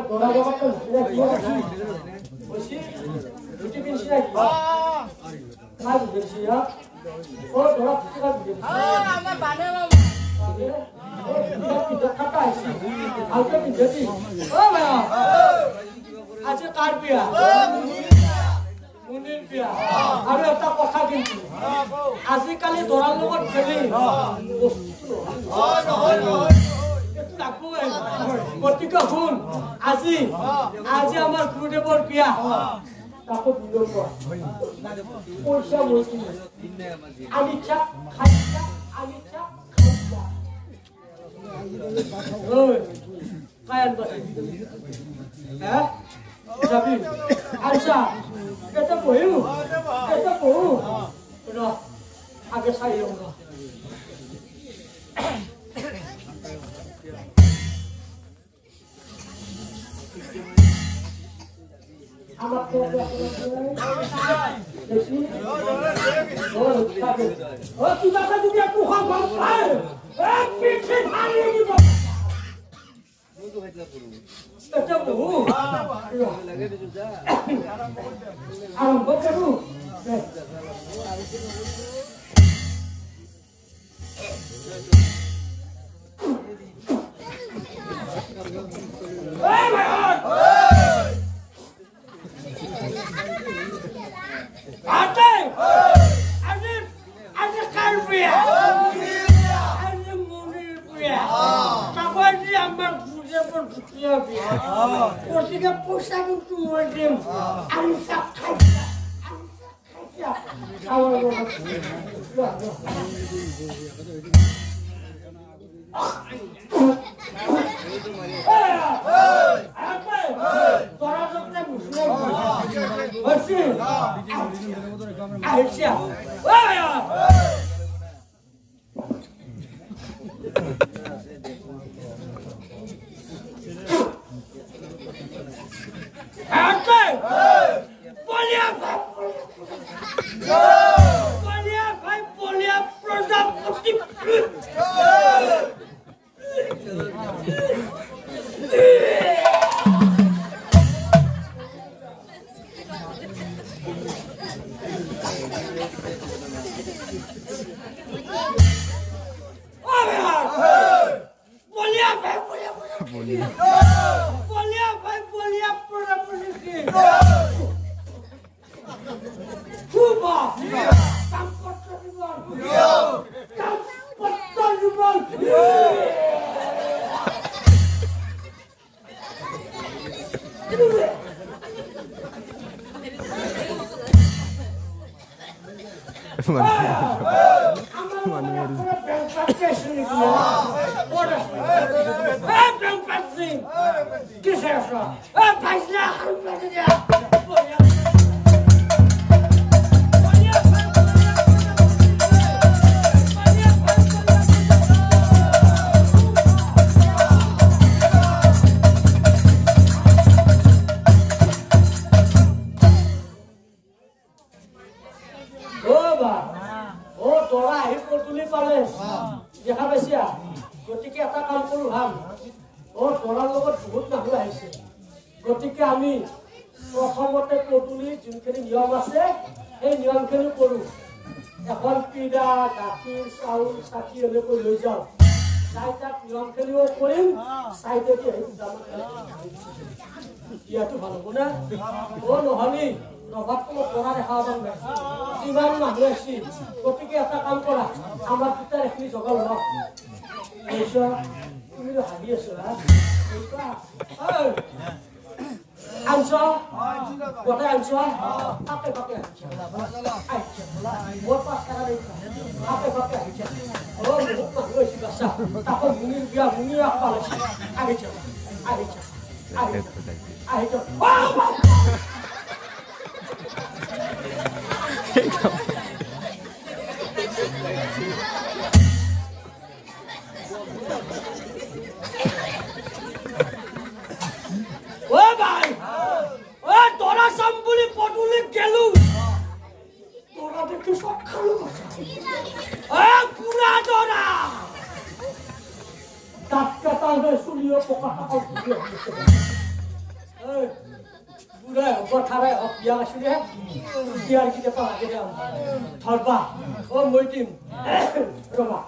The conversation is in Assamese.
দৰা জগত বসি দুটি পিনছি নাকি কাজ বুঝেছি ও দৰা ফুটি কাজ বুঝেছি আমার বানে মামা আজকে পিনছি ও ভাইয়া আজকে কার বিয়া মুনির বিয়া আর একটা কথা কিন্তু আজিকালি দৰাৰ লগত খেলি গতিকে শুন আজি আমাৰ গুৰুদেৱৰ বিয়া তাকো দিলো পইচা লৈছিল আনিছা খাইছা আনিছা খাইছা ঐ কায়ান বাসি হ্যাঁ যাবি আচ্ছা এটা বহিও এটা বহু আগে চাই লওঁ আমার ও তুই বাবা যদি একটু খাও পায় এক পিঠে ঢালিয়ে দিব এটা বহু লাগে দিছো যা আরম্ভ করু Porque depois sabe o que tu mordeu. Aí sabe. গতিকে আমি প্ৰথমতে পদুলি যোনখিনি নিয়ম আছে সেই নিয়মখিনি কৰো এখন পিৰা গাখীৰ চাউল চাকি এনেকৈ লৈ যাওঁ চাইটাত নিয়মখিনিও কৰিম চাইটেদি ইয়াতো ভাল হ'ব না ও নহলি নভাতটো পৰা দেখা পাম যিমান মানুহ আছে গতিকে এটা কাম কৰা আমাৰ দুটাৰ এখিনি জগাল লওক তুমি হাবি আছো Anso, bota anso, apa pakai? Buat pas sekarang ini, apa pakai? Oh, bukan gue sih basah. Tapi bunyi dia bunyi apa lagi? Ayo, Sambuli poduli gelu. Dora dekhi sab khalo. Pura Dora. Dat kata de sulio pokata বোলে পথাৰে বিয়া আছিলে বিয়াৰ কেতিয়াবা লাগে ধৰবা মই দিম ৰবা